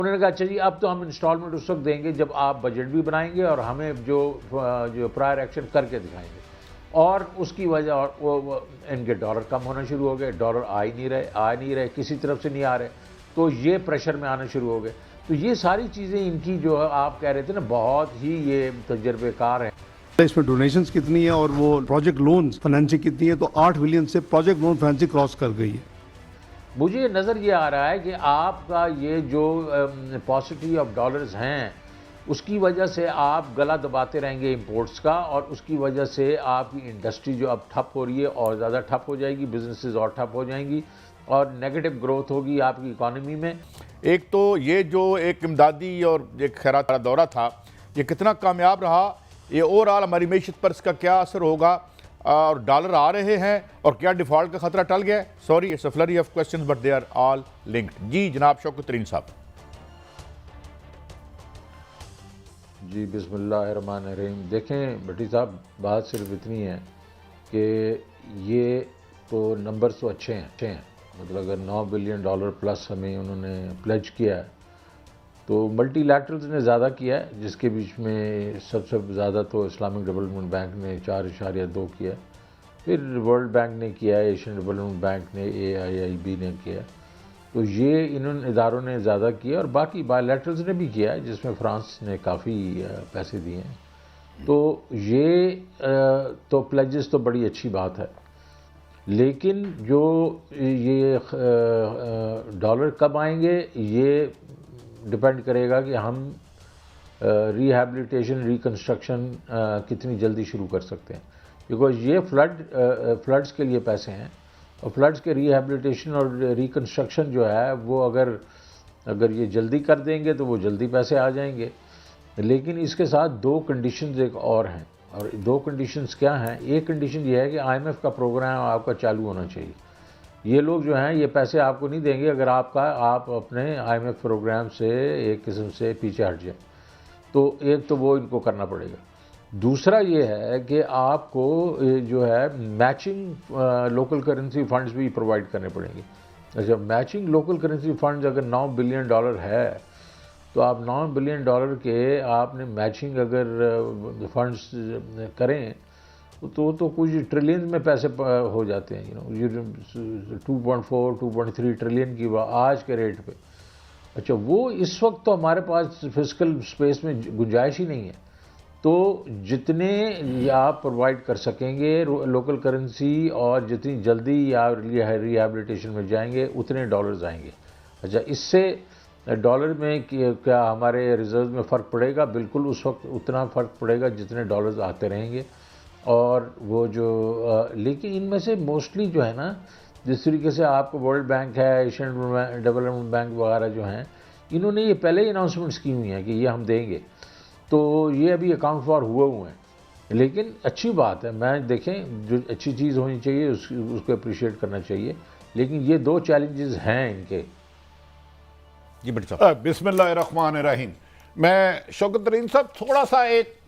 انہوں نے کہا اچھا جی اب تو ہم انسٹالمنٹ اس وقت دیں گے جب آپ بجٹ بھی بنائیں گے اور ہمیں جو پرائر ایکشن کر کے دکھائیں گے. اور اس کی وجہ ان کے ڈالر کم ہونا شروع ہو گئے, ڈالر آ نہیں رہے, کسی طرف سے نہیں آ رہے, تو یہ پریشر میں آنا شروع ہو گئے. تو یہ ساری چیزیں ان کی جو آپ کہہ رہے تھے نا بہت ہی یہ تجربے کار ہیں. اس میں ڈونیشنز کتنی ہیں اور وہ پروجیکٹ لونز فائننسنگ کتنی ہے, تو 8 بلین سے پروجیکٹ لون فائننسنگ کراس کر گئی ہے. مجھے نظر یہ آ رہا ہے کہ آپ کا یہ جو پاسٹی آف ڈالرز ہیں اس کی وجہ سے آپ گلا دباتے رہیں گے امپورٹس کا, اور اس کی وجہ سے آپ کی انڈسٹری جو اب ٹھپ ہو رہی ہے اور زیادہ ٹھپ ہو جائے گی, بزنسز اور ٹھپ ہو جائیں گی اور نیگیٹو گروتھ ہوگی آپ کی اکانومی میں. ایک تو یہ جو ایک امدادی اور ایک خیرات کا دورہ تھا یہ کتنا کامیاب رہا, یہ اوور آل ہماری معیشت پر اس کا کیا اثر ہوگا, اور ڈالر آ رہے ہیں اور کیا ڈیفالٹ کا خطرہ ٹل گیا؟ Sorry it's a flurry of questions but they are all linked. جی جناب شوکت ترین صاحب. جی بسم اللہ الرحمن الرحیم. دیکھیں بھٹی صاحب بات صرف اتنی ہے کہ یہ تو نمبرز تو اچھے ہیں, مطلب اگر $9 بلین پلس ہمیں انہوں نے پلیج کیا ہے تو ملٹی لیٹرلز نے زیادہ کیا ہے, جس کے بیچ میں سب سے زیادہ تو اسلامک ڈیولپمنٹ بینک نے 4.2 کیا ہے, پھر ورلڈ بینک نے کیا ہے, ایشین ڈیولپمنٹ بینک نے, AIIB نے کیا ہے. تو یہ ان اداروں نے زیادہ کیا, اور باقی بائی لیٹرلز نے بھی کیا ہے جس میں فرانس نے کافی پیسے دیے ہیں. تو یہ تو پلیجز تو بڑی اچھی بات ہے, لیکن جو یہ ڈالر کب آئیں گے یہ ڈپینڈ کرے گا کہ ہم ریہیبلیٹیشن ریکنسٹرکشن کتنی جلدی شروع کر سکتے ہیں, بیکاز یہ فلڈز کے لیے پیسے ہیں, اور فلڈز کے ریہیبلیٹیشن اور ریکنسٹرکشن جو ہے وہ اگر یہ جلدی کر دیں گے تو وہ جلدی پیسے آ جائیں گے. لیکن اس کے ساتھ 2 کنڈیشنز ایک اور ہیں, اور 2 کنڈیشنز کیا ہیں؟ ایک کنڈیشن یہ ہے کہ IMF کا پروگرام آپ کا چالو ہونا چاہیے. یہ لوگ جو ہیں یہ پیسے آپ کو نہیں دیں گے اگر آپ اپنے IMF پروگرام سے ایک قسم سے پیچھے ہٹ جائیں. تو ایک تو وہ ان کو کرنا پڑے گا. دوسرا یہ ہے کہ آپ کو جو ہے میچنگ لوکل کرنسی فنڈز بھی پرووائڈ کرنے پڑیں گے. اچھا, میچنگ لوکل کرنسی فنڈز اگر $9 بلین ہے تو آپ $9 بلین کے آپ نے میچنگ اگر فنڈز کریں تو کچھ ٹریلین میں پیسے ہو جاتے ہیں, 2.4-2.3 ٹریلین کی آج کے ریٹ پہ. اچھا, وہ اس وقت تو ہمارے پاس فزیکل اسپیس میں گنجائش ہی نہیں ہے. تو جتنے آپ پرووائڈ کر سکیں گے لوکل کرنسی اور جتنی جلدی آپ ریہیبلیٹیشن میں جائیں گے اتنے ڈالرز آئیں گے. اچھا, اس سے ڈالر میں کیا ہمارے ریزرو میں فرق پڑے گا؟ بالکل اس وقت اتنا فرق پڑے گا جتنے ڈالرز آتے رہیں گے. اور وہ جو لیکن ان میں سے موسٹلی جو ہے نا, جس طریقے سے آپ کو ورلڈ بینک ہے, ایشین ڈیولپمنٹ بینک وغیرہ جو ہیں, انہوں نے یہ پہلے ہی اناؤنسمنٹس کی ہوئی ہیں کہ یہ ہم دیں گے, تو یہ ابھی اکاؤنٹ فار ہوئے ہیں. لیکن اچھی بات ہے, میں دیکھیں جو اچھی چیز ہونی چاہیے اس کو اپریشیٹ کرنا چاہیے, لیکن یہ 2 چیلنجز ہیں ان کے. جی بسم اللہ الرحمن الرحیم. میں شوکت ترین صاحب تھوڑا سا ایک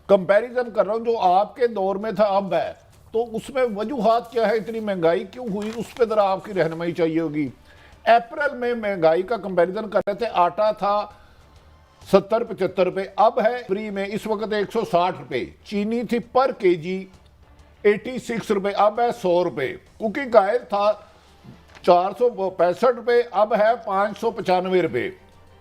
کمپیریزن کر رہا ہوں جو آپ کے دور میں تھا اب ہے, تو اس میں وجوہات کیا ہے, اتنی مہنگائی کیوں ہوئی, اس پہ ذرا آپ کی رہنمائی چاہیے ہوگی. اپریل میں مہنگائی کا کمپیریزن کر رہے تھے, آٹا تھا 70-75 روپے, اب ہے فری میں اس وقت 160 روپے. چینی تھی پر کے جی 86 روپے, اب ہے 100 روپے. کوکنگ آئل تھا 465 روپے, اب ہے 595 روپے.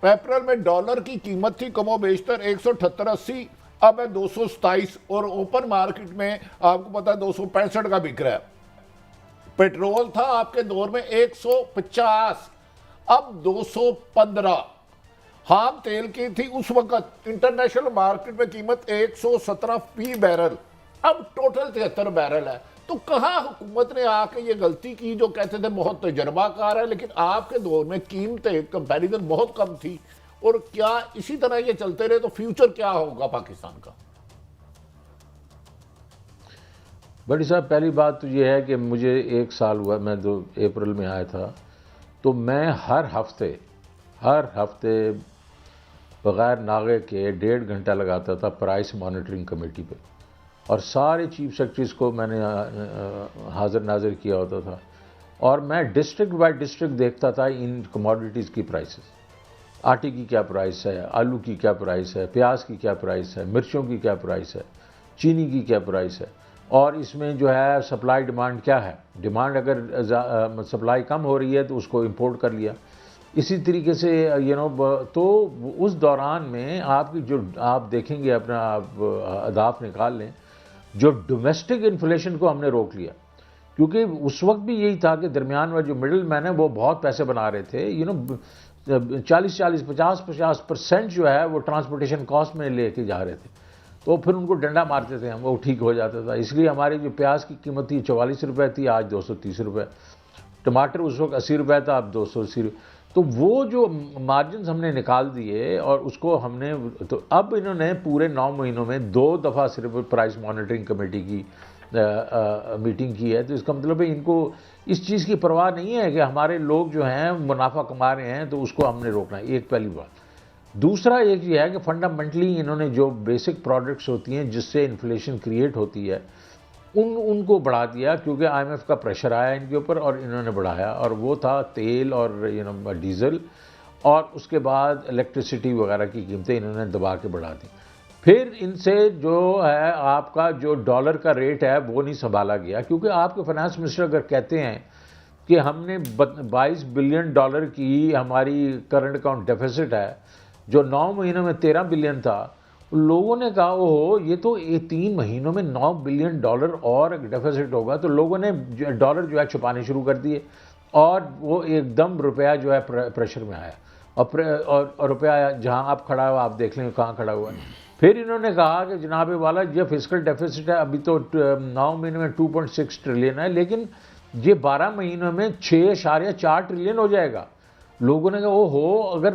اپریل میں ڈالر کی قیمت تھی کم و بیشتر 178.80, اب ہے 227, اور اوپن مارکیٹ میں آپ کو پتا ہے 265 کا بک رہا ہے. پیٹرول تھا آپ کے دور میں 150, اب 215. خام تیل کی تھی اس وقت انٹرنیشنل مارکیٹ میں قیمت 117 فی بیرل, اب ٹوٹل 73 بیرل ہے. تو کہاں حکومت نے آ کے یہ غلطی کی جو کہتے تھے بہت تجربہ کار ہے, لیکن آپ کے دور میں قیمتیں کمپیریزن بہت کم تھی, اور کیا اسی طرح یہ چلتے رہے تو فیوچر کیا ہوگا پاکستان کا؟ بڑی صاحب پہلی بات تو یہ ہے کہ مجھے 1 سال ہوا, میں 2 اپریل میں آیا تھا, تو میں ہر ہفتے بغیر ناغے کے 1.5 گھنٹہ لگاتا تھا پرائس مانیٹرنگ کمیٹی پہ, اور سارے چیف سیکرٹریز کو میں نے حاضر ناظر کیا ہوتا تھا, اور میں ڈسٹرکٹ بائی ڈسٹرکٹ دیکھتا تھا ان کموڈیٹیز کی پرائسز. آٹے کی کیا پرائس ہے، آلو کی کیا پرائس ہے، پیاز کی کیا پرائس ہے، مرچوں کی کیا پرائس ہے، چینی کی کیا پرائس ہے، اور اس میں جو ہے سپلائی ڈیمانڈ کیا ہے. ڈیمانڈ اگر سپلائی کم ہو رہی ہے تو اس کو امپورٹ کر لیا. اسی طریقے سے تو اس دوران میں آپ کی جو آپ دیکھیں گے اپنا آپ اہداف نکال لیں، جو ڈومیسٹک انفلیشن کو ہم نے روک لیا، کیونکہ اس وقت بھی یہی تھا کہ درمیان میں جو مڈل مین ہے وہ بہت پیسے بنا رہے تھے. 50% جو ہے وہ ٹرانسپورٹیشن کاسٹ میں لے کے جا رہے تھے، تو پھر ان کو ڈنڈا مارتے تھے ہم، وہ ٹھیک ہو جاتا تھا. اس لیے ہماری جو پیاز کی قیمت تھی 44 روپے تھی، آج 230 روپے. ٹماٹر اس وقت 80 روپے تھا، اب 280 روپے. تو وہ جو مارجنز ہم نے نکال دیے اور اس کو ہم نے، تو اب انہوں نے پورے 9 مہینوں میں 2 دفعہ صرف پرائس مانیٹرنگ کمیٹی کی میٹنگ کی ہے. تو اس کا مطلب ہے ان کو اس چیز کی پرواہ نہیں ہے کہ ہمارے لوگ جو ہیں منافع کما رہے ہیں تو اس کو ہم نے روکنا ہے. ایک پہلی بات. دوسرا ایک یہ ہے کہ فنڈامنٹلی انہوں نے جو بیسک پروڈکٹس ہوتی ہیں جس سے انفلیشن کریٹ ہوتی ہے ان کو بڑھا دیا، کیونکہ آئی ایم ایف کا پریشر آیا ان کے اوپر اور انہوں نے بڑھایا، اور وہ تھا تیل اور ڈیزل، اور اس کے بعد الیکٹریسٹی وغیرہ کی قیمتیں انہوں نے دبا کے بڑھا دی. پھر ان سے جو ہے آپ کا جو ڈالر کا ریٹ ہے وہ نہیں سنبھالا گیا، کیونکہ آپ کے فائنانس منسٹر اگر کہتے ہیں کہ ہم نے 22 بلین ڈالر کی ہماری کرنٹ اکاؤنٹ ڈیفیسٹ ہے، جو 9 مہینوں میں 13 بلین تھا، لوگوں نے کہا اوہ یہ تو 3 مہینوں میں 9 بلین ڈالر اور ڈیفیسٹ ہوگا. تو لوگوں نے ڈالر جو ہے چھپانے شروع کر دیے، اور وہ ایک دم روپیہ جو ہے پریشر میں آیا، اور روپیہ جہاں آپ کھڑا ہوا آپ دیکھ لیں کہاں کھڑا ہوا ہے. پھر انہوں نے کہا کہ جناب والا یہ فسکل ڈیفیسٹ ہے، ابھی تو 9 مہینوں میں 2.6 ٹریلین ہے، لیکن یہ 12 مہینوں میں 6.4 ٹریلین ہو جائے گا. لوگوں نے کہا او ہو، اگر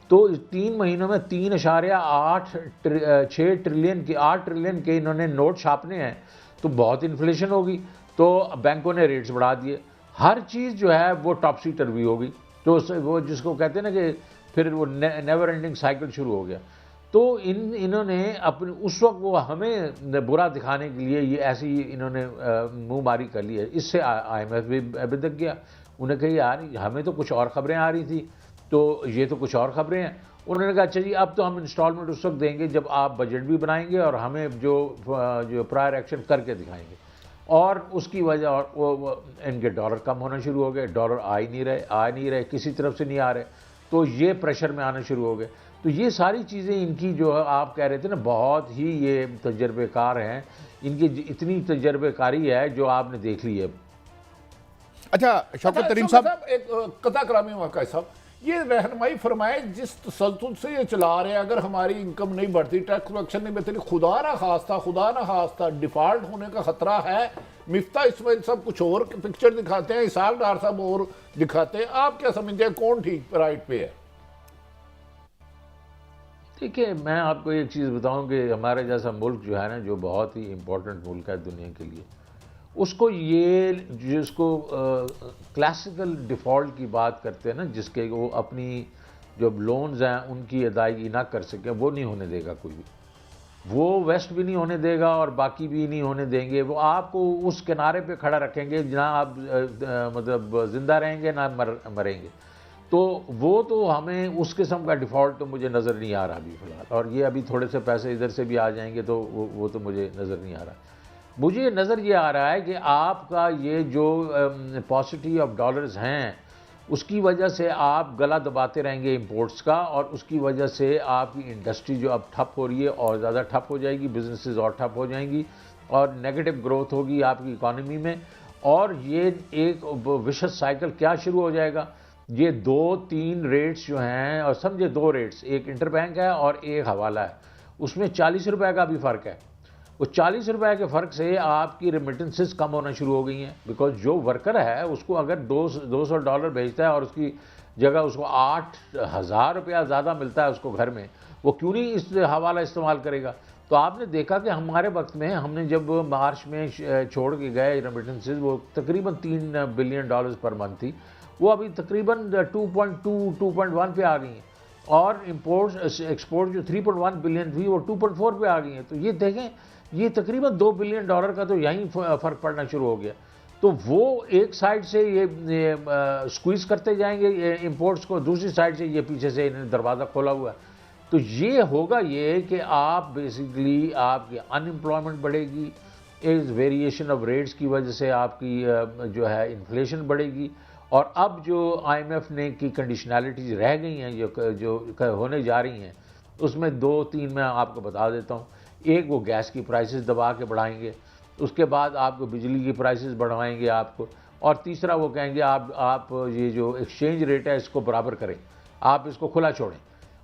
تو 3 مہینوں میں 3.6 ٹریلین کی 8 ٹریلین کے انہوں نے نوٹ چھاپنے ہیں تو بہت انفلیشن ہوگی. تو بینکوں نے ریٹس بڑھا دیے، ہر چیز جو ہے وہ ٹاپسی ٹروی ہوگی. تو وہ جس کو کہتے ہیں نا کہ پھر وہ نیور اینڈنگ سائیکل شروع ہو گیا. تو انہوں نے اپنے اس وقت وہ ہمیں برا دکھانے کے لیے یہ ایسی انہوں نے منہ ماری کر لی ہے. اس سے آئی ایم ایف بھی بدک گیا. انہیں کہا یار ہمیں تو کچھ اور خبریں آ رہی تھیں، تو یہ تو کچھ اور خبریں ہیں. انہوں نے کہا اچھا جی اب تو ہم انسٹالمنٹ اس وقت دیں گے جب آپ بجٹ بھی بنائیں گے اور ہمیں جو پرائر ایکشن کر کے دکھائیں گے. اور اس کی وجہ اور ان کے ڈالر کم ہونا شروع ہو گئے، ڈالر آ نہیں رہے کسی طرف سے نہیں آ رہے، تو یہ پریشر میں آنا شروع ہو گئے. تو یہ ساری چیزیں ان کی جو آپ کہہ رہے تھے نا بہت ہی یہ تجربے کار ہیں، ان کی اتنی تجربے کاری ہے جو آپ نے دیکھ لی ہے. اچھا شوکت ترین صاحب، ایک قطع کلامی واقعہ صاحب، یہ رہنمائی فرمائے جس تسلسل سے یہ چلا رہے ہیں، اگر ہماری انکم نہیں بڑھتی، ٹیکس کلیکشن نہیں بہتری، خدا نہ خواستہ ڈیفالٹ ہونے کا خطرہ ہے. مفتاح اسماعیل صاحب کچھ اور پکچر دکھاتے ہیں، اسحاق ڈار صاحب اور دکھاتے ہیں. آپ کیا سمجھتے ہیں کون ٹھیک رائٹ پہ ہے؟ دیکھیں میں آپ کو ایک چیز بتاؤں کہ ہمارے جیسا ملک جو ہے نا، جو بہت ہی امپورٹنٹ ملک ہے دنیا کے لیے، اس کو یہ جس کو کلاسیکل ڈیفالٹ کی بات کرتے ہیں نا، جس کے وہ اپنی جو لونز ہیں ان کی ادائیگی نہ کر سکے، وہ نہیں ہونے دے گا کوئی بھی. وہ ویسٹ بھی نہیں ہونے دے گا اور باقی بھی نہیں ہونے دیں گے. وہ آپ کو اس کنارے پہ کھڑا رکھیں گے جہاں آپ مطلب زندہ رہیں گے نہ مریں گے. تو وہ تو ہمیں اس قسم کا ڈیفالٹ تو مجھے نظر نہیں آ رہا ابھی فی الحال. اور یہ ابھی تھوڑے سے پیسے ادھر سے بھی آ جائیں گے تو وہ تو مجھے نظر نہیں آ رہا. مجھے نظر یہ آ رہا ہے کہ آپ کا یہ جو پاسٹی آف ڈالرز ہیں اس کی وجہ سے آپ گلا دباتے رہیں گے امپورٹس کا، اور اس کی وجہ سے آپ کی انڈسٹری جو اب ٹھپ ہو رہی ہے اور زیادہ ٹھپ ہو جائے گی، بزنسز اور ٹھپ ہو جائیں گی اور نیگیٹو گروتھ ہوگی آپ کی اکانومی میں. اور یہ ایک وشس سائیکل کیا شروع ہو جائے گا. یہ 2-3 ریٹس جو ہیں، اور سمجھے 2 ریٹس، ایک انٹر بینک ہے اور ایک حوالہ ہے، اس میں 40 روپے کا بھی فرق ہے. وہ 40 روپے کے فرق سے آپ کی ریمیٹنسز کم ہونا شروع ہو گئی ہیں. بیکاز جو ورکر ہے اس کو اگر $200 بھیجتا ہے اور اس کی جگہ اس کو 8,000 روپیہ زیادہ ملتا ہے اس کو گھر میں، وہ کیوں نہیں اس حوالہ استعمال کرے گا. تو آپ نے دیکھا کہ ہمارے وقت میں ہم نے جب مارچ میں چھوڑ کے گئے ریمیٹنسز، وہ تقریباً $3 بلین پر منتھ تھی، وہ ابھی تقریباً 2.1 پہ آ گئی ہیں. اور امپورٹس ایکسپورٹ جو 3.1 بلین تھی وہ 2.4 پہ آ گئی ہیں. تو یہ دیکھیں یہ تقریباً $2 بلین کا تو یہیں فرق پڑنا شروع ہو گیا. تو وہ ایک سائڈ سے یہ سکویز کرتے جائیں گے امپورٹس کو، دوسری سائڈ سے یہ پیچھے سے انہیں دروازہ کھولا ہوا ہے. تو یہ ہوگا یہ کہ آپ بیسیکلی آپ کی ان امپلائمنٹ بڑھے گی، اس ویریشن آف ریٹس کی وجہ سے آپ کی جو ہے انفلیشن بڑھے گی. اور اب جو آئی ایم ایف نے کی کنڈیشنالٹیز رہ گئی ہیں جو ہونے جا رہی ہیں، اس میں 2-3 میں آپ کو بتا دیتا ہوں. ایک، وہ گیس کی پرائسز دبا کے بڑھائیں گے، اس کے بعد آپ کو بجلی کی پرائسز بڑھوائیں گے آپ کو، اور تیسرا وہ کہیں گے آپ یہ جو ایکسچینج ریٹ ہے اس کو برابر کریں، آپ اس کو کھلا چھوڑیں.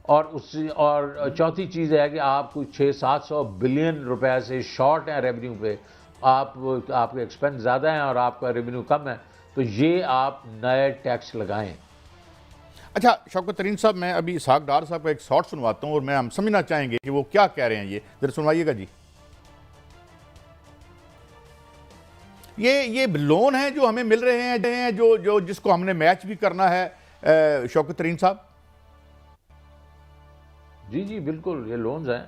اور چوتھی چیز ہے کہ آپ کو 600-700 بلین روپے سے شارٹ ہیں ریونیو پہ، آپ کے ایکسپینس زیادہ ہیں اور آپ کا ریونیو کم ہے، تو یہ آپ نئے ٹیکس لگائیں. اچھا شوکت ترین صاحب، میں ابھی اسحاق ڈار صاحب کا ایک شارٹ سنواتا ہوں اور ہم سمجھنا چاہیں گے کہ وہ کیا کہہ رہے ہیں. یہ ذرا سنوائیے گا جی. یہ لون ہیں جو ہمیں مل رہے ہیں جو جس کو ہم نے میچ بھی کرنا ہے شوکت ترین صاحب. جی بالکل، یہ لونز ہیں.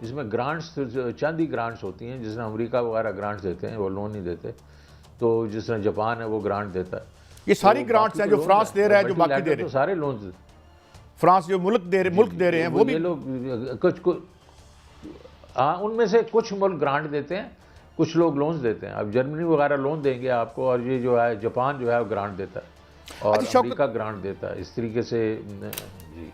اس میں گرانٹس چند ہی گرانٹس ہوتی ہیں، جس طرح امریکہ وغیرہ گرانٹس دیتے ہیں، وہ لون نہیں دیتے. تو جس طرح جاپان ہے وہ گرانٹ دیتا ہے. یہ ساری گرانٹس ہیں جو فرانس دے رہا ہے، جو باقی دے رہے ہیں. سارے لونز فرانس جو ملک دے رہے ہیں وہ بھی لوگ کچھ ہاں ان میں سے کچھ ملک گرانٹ دیتے ہیں، کچھ لوگ لونز دیتے ہیں. اب جرمنی وغیرہ لون دیں گے آپ کو، اور یہ جو ہے جاپان جو ہے وہ گرانٹ دیتا ہے، اور امریکہ گرانٹ دیتا ہے. اس طریقے سے جی.